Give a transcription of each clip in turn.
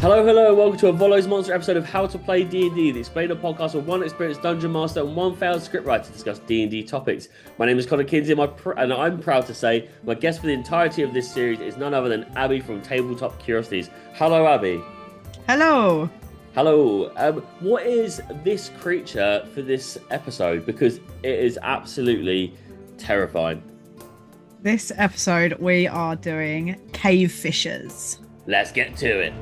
Hello, hello, and welcome to a Volo's Monster episode of How to Play D&D, the explainer podcast where one experienced dungeon master and one failed scriptwriter discuss D&D topics. My name is Kinsey, and I'm proud to say my guest for the entirety of this series is none other than Abby from Tabletop Curiosities. Hello, Abby. Hello. Hello. What is this creature for this episode? Because it is absolutely terrifying. This episode we are doing cave fishers. Let's get to it.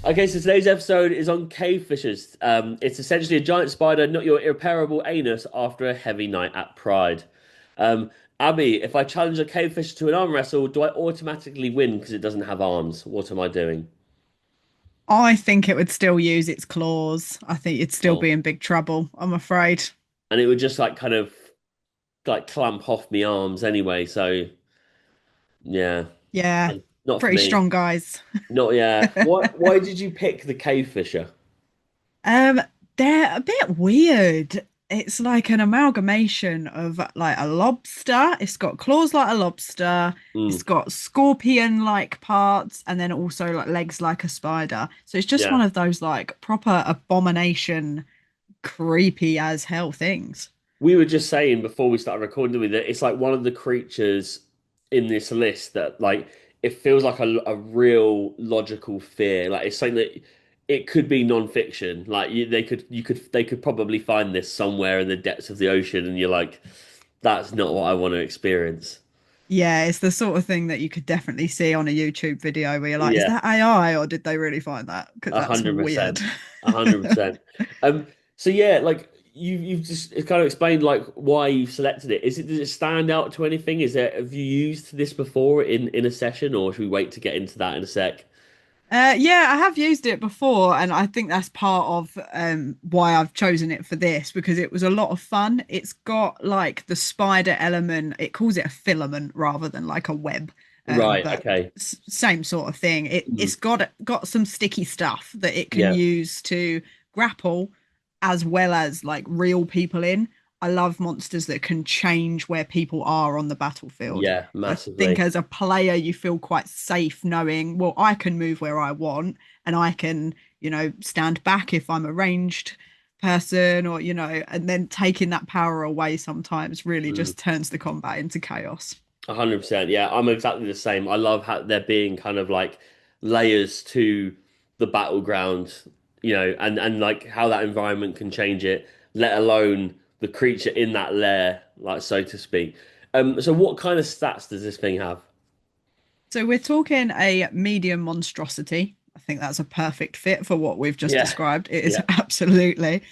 Okay, so today's episode is on cave fishers. It's essentially a giant spider, not your irreparable anus after a heavy night at Pride. Abby, if I challenge a cave fisher to an arm wrestle, do I automatically win because it doesn't have arms? What am I doing? I think it would still use its claws. I think it'd still Oh, be in big trouble, I'm afraid. and it would just like kind of like clamp off my arms anyway. So yeah, Yeah, not for pretty me. strong guys. Not yeah. Why did you pick the cave fisher? Um, they're a bit weird. It's like an amalgamation of like a lobster. It's got claws like a lobster. It's Mm, got scorpion-like parts, and then also like legs like a spider. So it's just yeah. one of those like proper abomination, creepy as hell things. We were just saying before we started recording with it, it's like one of the creatures in this list that like it feels like a real logical fear. Like it's something that it could be non-fiction. Like they could probably find this somewhere in the depths of the ocean, and you're like, that's not what I want to experience. Yeah, it's the sort of thing that you could definitely see on a YouTube video where you're like, is Yeah, that AI or did they really find that? Because a that's hundred weird. percent, 100%. So yeah, like you've just kind of explained like why you've selected it. Does it stand out to anything? Have you used this before in a session, or should we wait to get into that in a sec? Yeah, I have used it before, and I think that's part of why I've chosen it for this because it was a lot of fun. It's got like the spider element. It calls it a filament rather than like a web, Right. but Okay. same sort of thing. It's Mm, got some sticky stuff that it can yeah. use to grapple as well as like reel people in. I love monsters that can change where people are on the battlefield. Yeah. I think Massively. as a player, you feel quite safe knowing, well, I can move where I want and I can, stand back if I'm a ranged person or, and then taking that power away sometimes really Mm, just turns the combat into chaos. 100%. Yeah. I'm exactly the same. I love how there being kind of like layers to the battleground, and like how that environment can change it, let alone the creature in that lair, like so to speak. So what kind of stats does this thing have? So we're talking a medium monstrosity. I think that's a perfect fit for what we've just Yeah. described. It is Yeah. absolutely.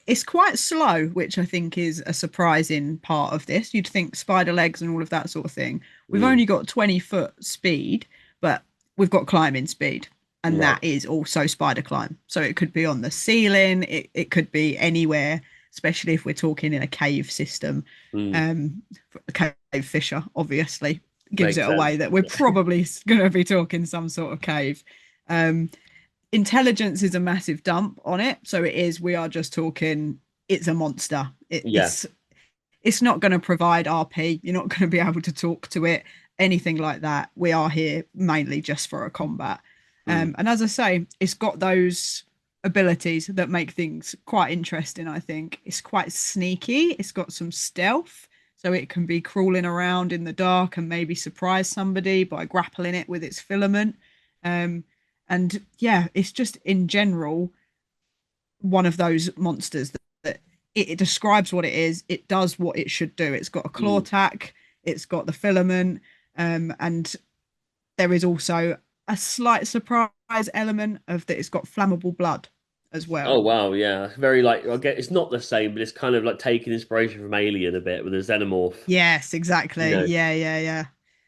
It's quite slow, which I think is a surprising part of this. You'd think spider legs and all of that sort of thing. We've Mm, only got 20-foot speed, but we've got climbing speed, and right. that is also spider climb. So it could be on the ceiling, it could be anywhere, especially if we're talking in a cave system. Mm, Um, a cave fisher, obviously gives makes it away sense. that we're probably going to be talking some sort of cave. Um, Intelligence is a massive dump on it, so it is. We are just talking. It's a monster. Yeah. It's not going to provide RP. You're not going to be able to talk to it, anything like that. We are here mainly just for a combat. Mm, And as I say, it's got those abilities that make things quite interesting, I think. It's quite sneaky, it's got some stealth, so it can be crawling around in the dark and maybe surprise somebody by grappling it with its filament. Um, and yeah, it's just in general one of those monsters that it describes what it is, it does what it should do. It's got a claw mm. attack, it's got the filament, and there is also a slight surprise element of that it's got flammable blood as well. Oh wow, yeah. Very like I get it's not the same, but it's kind of like taking inspiration from Alien a bit with a xenomorph. Yes, You exactly. know. Yeah, yeah, yeah.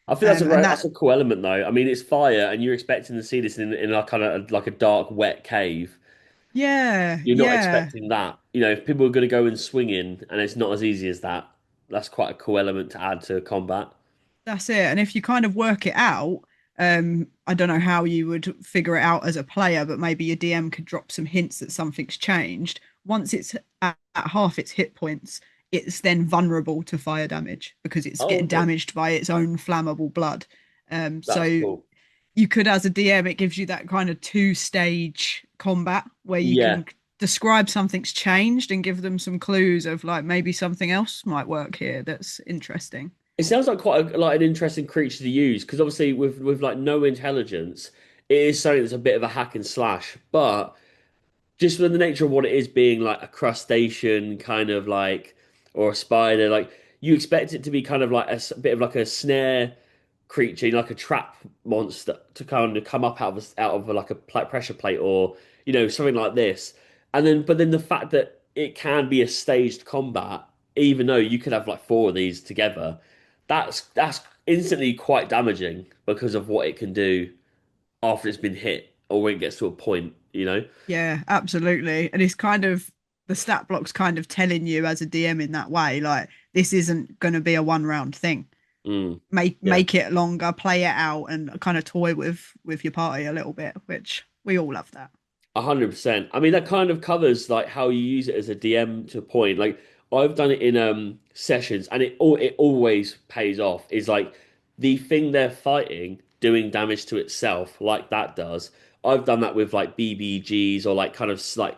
I think And that's that, a cool element though. I mean, it's fire, and you're expecting to see this in a kind of like a dark, wet cave. yeah, You're not yeah. expecting that. If people are going to go and swing in, and it's not as easy as that, that's quite a cool element to add to combat. That's it. And if you kind of work it out, I don't know how you would figure it out as a player, but maybe your DM could drop some hints that something's changed. Once it's at half its hit points, it's then vulnerable to fire damage because it's Oh, getting okay. damaged by its own flammable blood. That's So cool. you could, as a DM, it gives you that kind of two-stage combat where you Yeah. can describe something's changed and give them some clues of like maybe something else might work here that's interesting. It sounds like quite like an interesting creature to use because obviously with like no intelligence, it is something that's a bit of a hack and slash. But just with the nature of what it is being like a crustacean kind of like or a spider, like you expect it to be kind of like bit of like a snare creature, like a trap monster to kind of come up out of like a pressure plate or something like this. And then but then the fact that it can be a staged combat, even though you could have like four of these together, that's instantly quite damaging because of what it can do after it's been hit or when it gets to a point. Yeah, absolutely. And it's kind of the stat block's kind of telling you as a DM in that way, like this isn't going to be a one round thing. Mm. Yeah. Make it longer, play it out, and kind of toy with your party a little bit, which we all love that. 100%. I mean, that kind of covers like how you use it as a DM to a point. Like I've done it in sessions, and it always pays off. Is like the thing they're fighting doing damage to itself, like that does. I've done that with like BBGs or like kind of like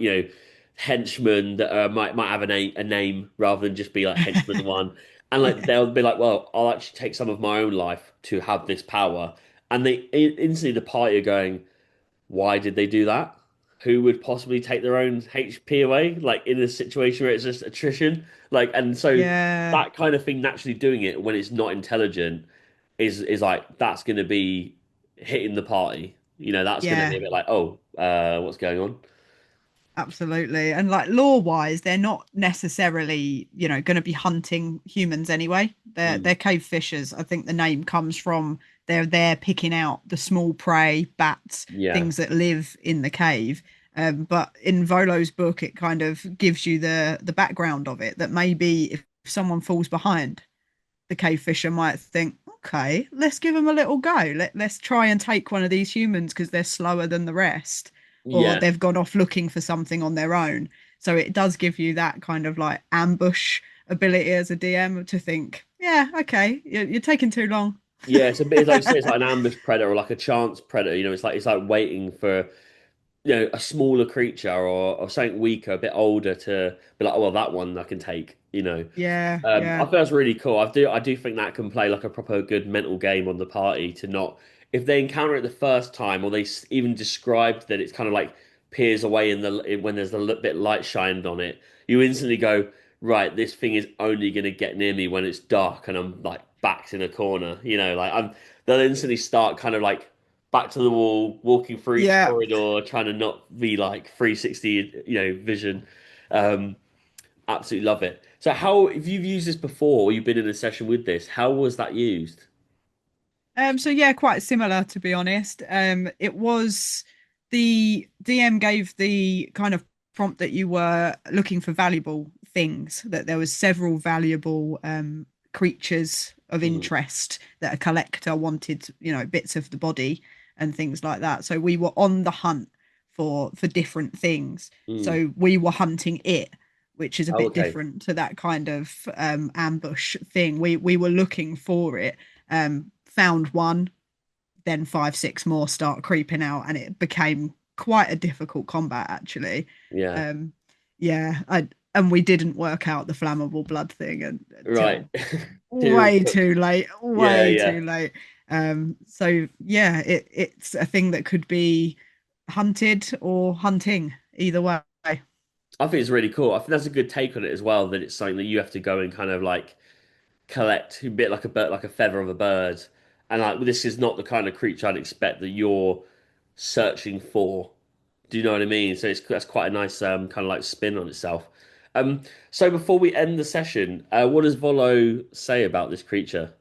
henchmen that might have a name rather than just be like henchman one, and like Yeah, they'll be like, well, I'll actually take some of my own life to have this power, and they instantly the party are going. Why did they do that? Who would possibly take their own HP away, like in a situation where it's just attrition? Like, and so yeah, that kind of thing naturally doing it when it's not intelligent is like that's going to be hitting the party. That's going to be yeah. a bit like, oh, what's going on? Absolutely. And like lore wise, they're not necessarily, going to be hunting humans anyway. Mm, They're cave fishers. I think the name comes from they're there picking out the small prey, bats, yeah, things that live in the cave. But in Volo's book, it kind of gives you the background of it that maybe if someone falls behind, the cave fisher might think, okay, let's give them a little go. Let's try and take one of these humans because they're slower than the rest, or yeah. they've gone off looking for something on their own. So it does give you that kind of like ambush ability as a DM to think, yeah, okay, you're taking too long. Yeah, it's a bit like you say, it's like an ambush predator or like a chance predator. It's like waiting for a smaller creature or something weaker, a bit older to be like, oh, well, that one I can take. Yeah, I yeah, think that's really cool. I do think that can play like a proper good mental game on the party to not if they encounter it the first time or they even described that it's kind of like peers away when there's a little bit light shined on it, you instantly go, right, this thing is only going to get near me when it's dark and I'm like backed in a corner. Like they'll instantly start kind of like back to the wall, walking through each yeah. corridor, trying to not be like 360, vision. Um, Absolutely love it. So how, if you've used this before or you've been in a session with this, how was that used? So yeah, quite similar to be honest. It was the DM gave the kind of prompt that you were looking for valuable things, that there was several valuable creatures of Mm, interest that a collector wanted, bits of the body and things like that. So we were on the hunt for different things. mm. So we were hunting it, which is a Oh, bit okay. different to that kind of ambush thing. We were looking for it, found one, then five, six more start creeping out, and it became quite a difficult combat actually. Yeah. Um, yeah, and we didn't work out the flammable blood thing Right. until Too way quick. too late, Yeah, way yeah. too late. So yeah, it's a thing that could be hunted or hunting either way. I think it's really cool. I think that's a good take on it as well, that it's something that you have to go and kind of like collect a bit like a bird, like a feather of a bird. And like this is not the kind of creature I'd expect that you're searching for. Do you know what I mean? So that's quite a nice kind of like spin on itself. Um, so before we end the session, what does Volo say about this creature?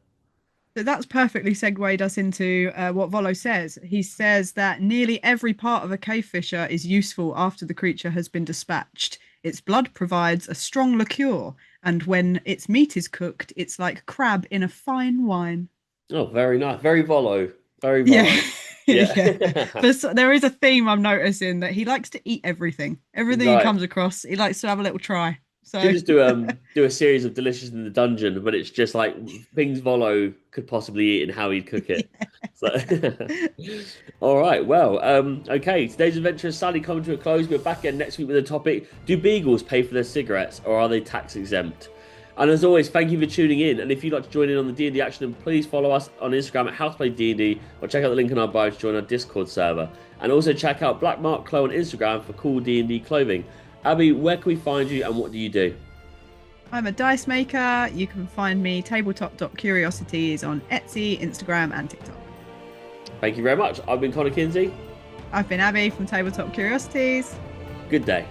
So that's perfectly segued us into what Volo says. He says that nearly every part of a cave fisher is useful after the creature has been dispatched. Its blood provides a strong liqueur, and when its meat is cooked, it's like crab in a fine wine. Oh, very nice. Very Volo. Very Yeah. Volo. Yeah. Yeah. But there is a theme I'm noticing that he likes to eat everything. Everything he Right. comes across, he likes to have a little try. Should So just do a series of Delicious in the Dungeon, but it's just like things Volo could possibly eat and how he'd cook it. So, all right, well, okay. Today's adventure is sadly coming to a close. We're back again next week with a topic: do beagles pay for their cigarettes, or are they tax exempt? And as always, thank you for tuning in. And if you'd like to join in on the D&D action, then please follow us on Instagram at HousePlayDND, or check out the link in our bio to join our Discord server. And also check out Black Mark Clo on Instagram for cool D&D clothing. Abby, where can we find you, and what do you do? I'm a dice maker. You can find me tabletop.curiosities on Etsy, Instagram, and TikTok. Thank you very much. I've been Connor Kinsey. I've been Abby from Tabletop Curiosities. Good day.